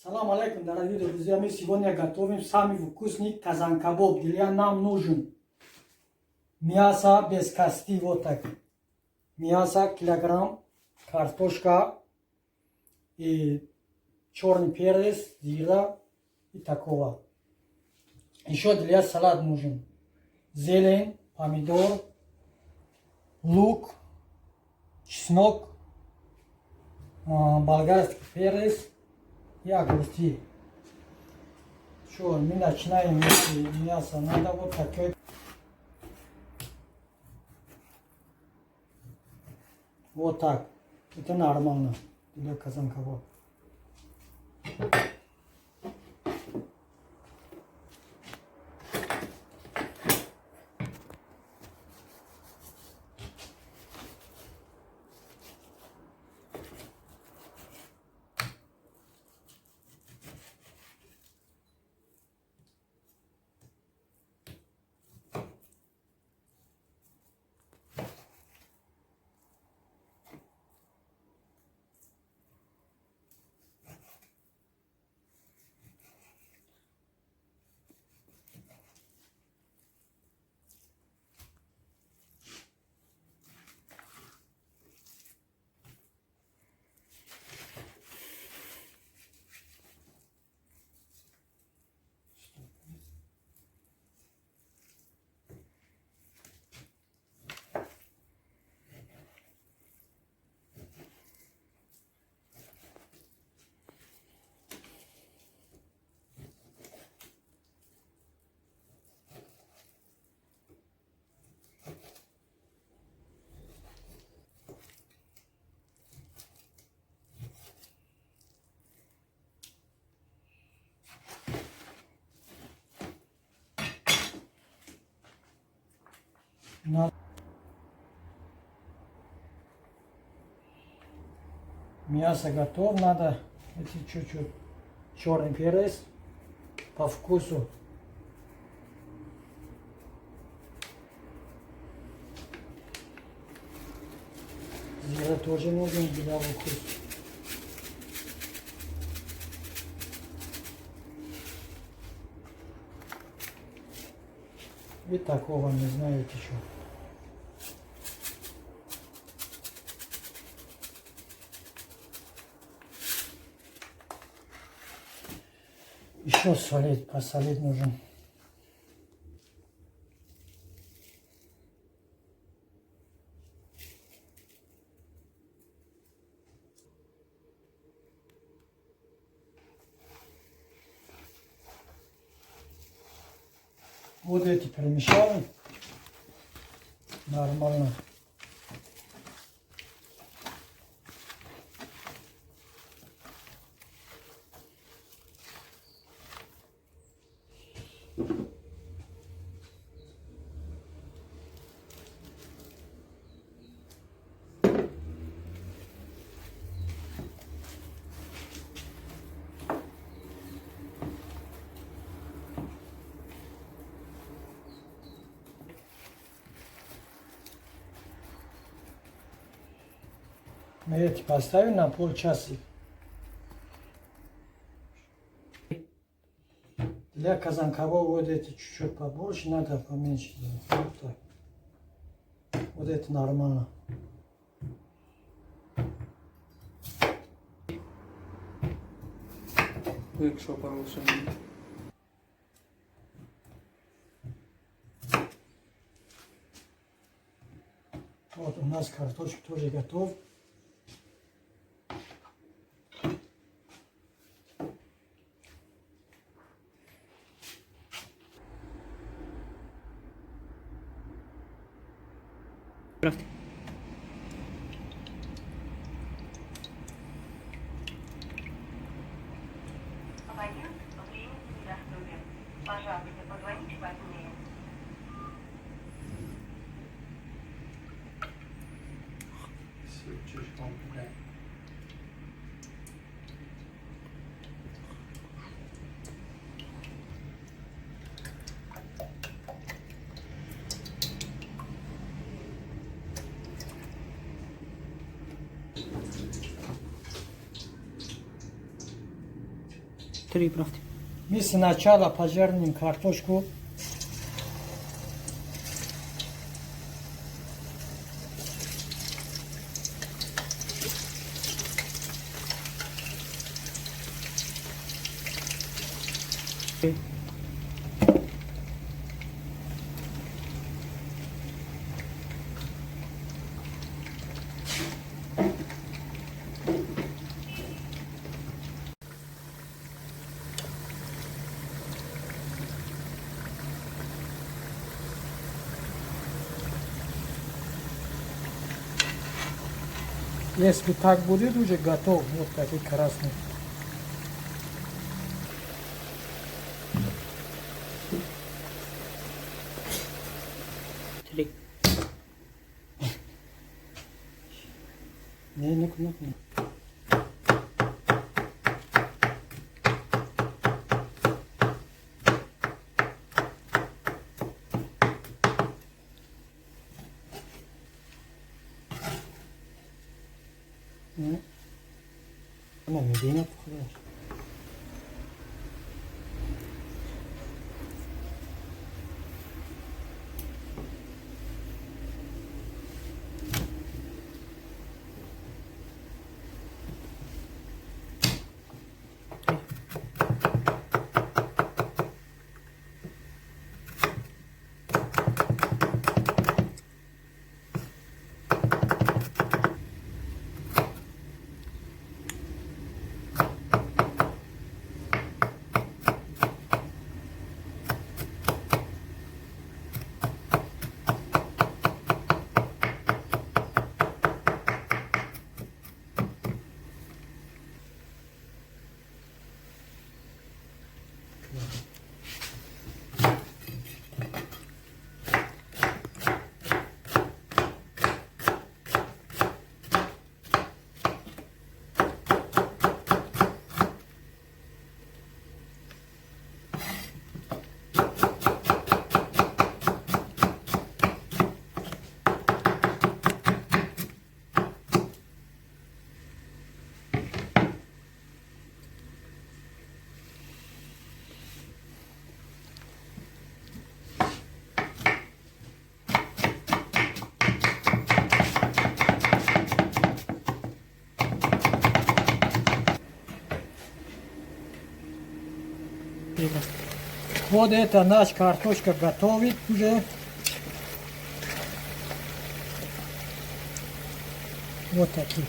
Салам алейкум, дорогие друзья, мы сегодня готовим самый вкусный казанкебаб. Для нам нужен мясо без кости, вот так. Мясо килограмм, картошка и черный перец, зира и такого. Еще для салата нужен зелень, помидор, лук, чеснок, болгарский перец и огурцы. Что, мы начинаем мясо. Надо вот такое. Вот так. Это нормально для казанкебаба. Мясо готово, надо эти чуть-чуть черный перец по вкусу. Зира тоже нужен для вкуса. И такого не знаете еще. Еще солить, посолить нужен. Вот эти перемешали. Нормально. Мы эти поставим на полчаса. Для казанкебаба вот эти чуть-чуть побольше, надо поменьше. Вот так. Вот это нормально. Якщо порушено. Вот у нас картошка тоже готов. Абонент временно недоступен. Пожалуйста, позвоните позднее. Три, правда. Мы сначала пожарим картошку. Если так будет, уже готов. Вот такой красный. Три. Не. Ama Medine bu kadar. Вот это наш картошка готовит уже. Вот такие.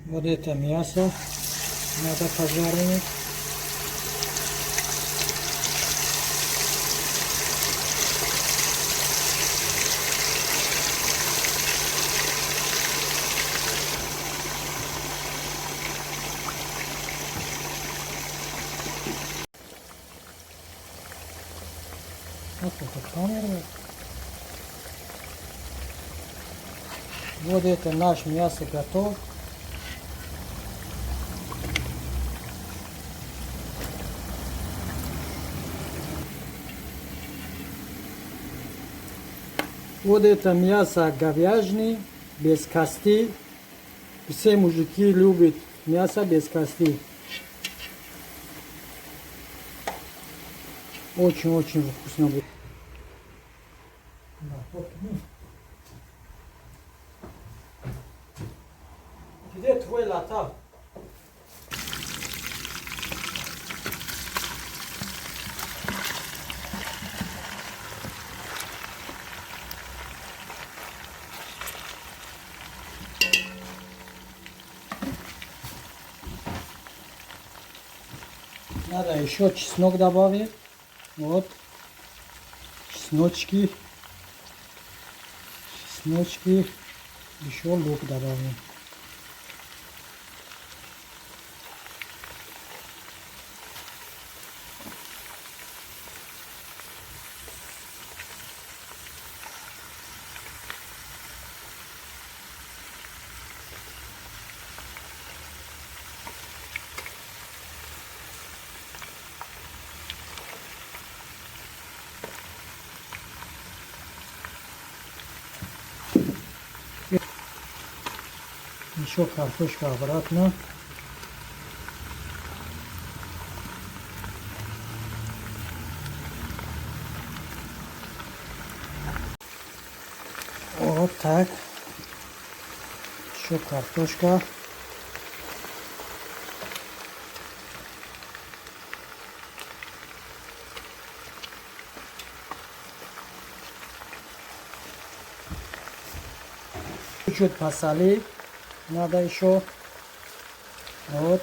Вот это мясо надо пожарить. Вот это камера. Вот это наш мясо готов. Вот это мясо говяжье, без кости. Все мужики любят мясо без кости. Очень-очень вкусно будет. Где твой лата? Надо еще чеснок добавить. Вот. Чесночки. Еще лук добавим. Еще картошка обратно. Вот так. Еще картошка. Чуть-чуть посолить надо еще. Вот.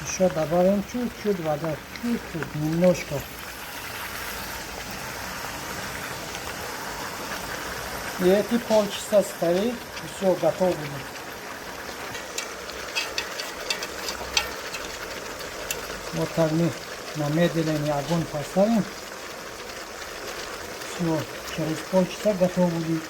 Еще добавим чуть-чуть вода, чуть-чуть, немножко. И эти полчаса стоит, и все, готово будет. Вот так мы на медленный огонь поставим. Все, через полчаса готово будет.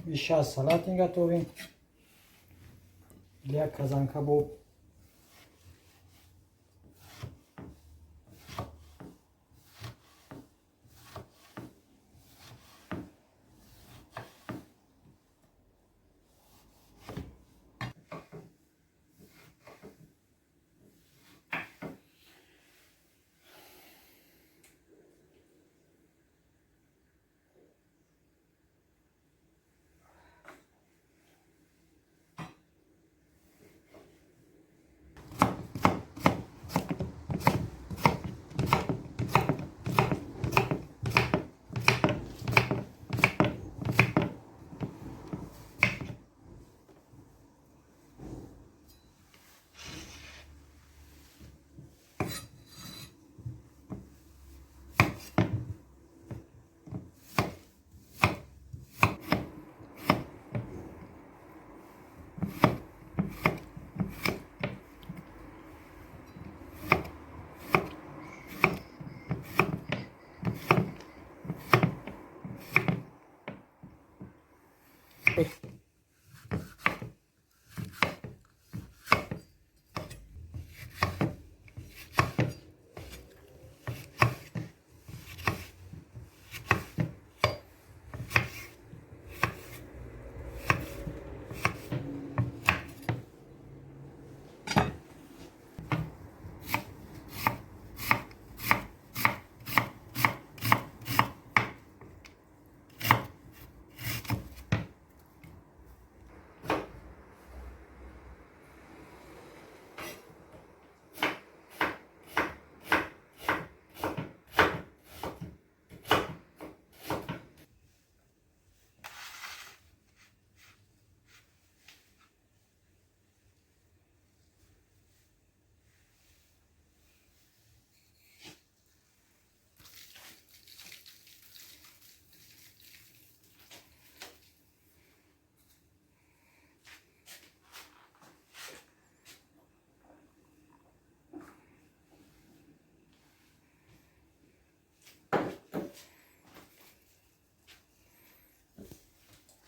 И сейчас салат готовим для казанкебаб.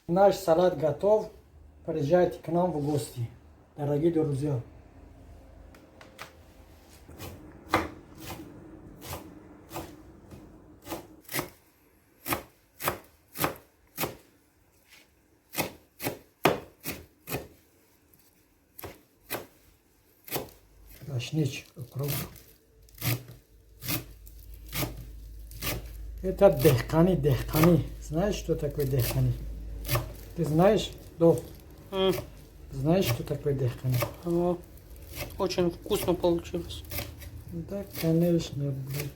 Наш салат готов. Приезжайте к нам в гости, дорогие друзья. Рашнич, укроп. Это дехкани. Знаешь, что такое дехкани? Ты знаешь, Дов? Знаешь, что такое дехкани? Ага. Очень вкусно получилось. Да, конечно, блин.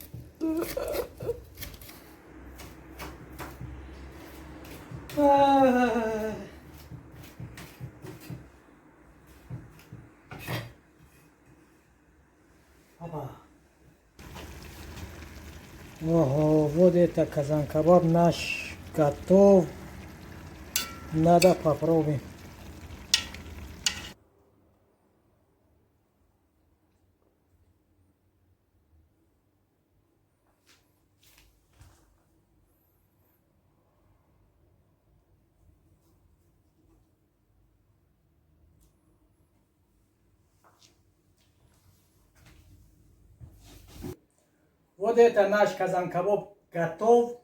Ого, вот это казанкебаб наш готов. Надо попробовать. Вот это наш казанкебаб готов.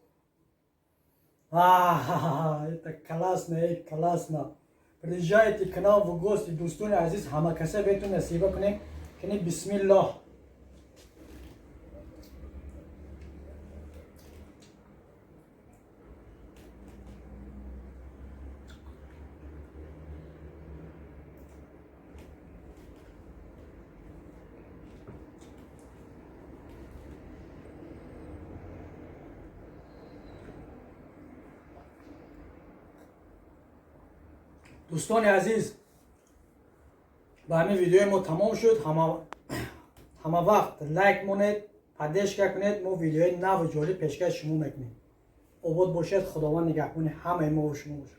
Это классно, классно. Приезжайте к нам в гости, дустони азиз, ҳама каса бетун насиба кунем. Кини бисмиллах. دوستان عزیز با همین ویدیو ما تمام شد. همه وقت لایک مونید، پادش کنید، ما ویدیوهای نو و جالب پیشکش شما میکنیم. آباد باشد، خداوند نگهبان همه ما و شما باشه.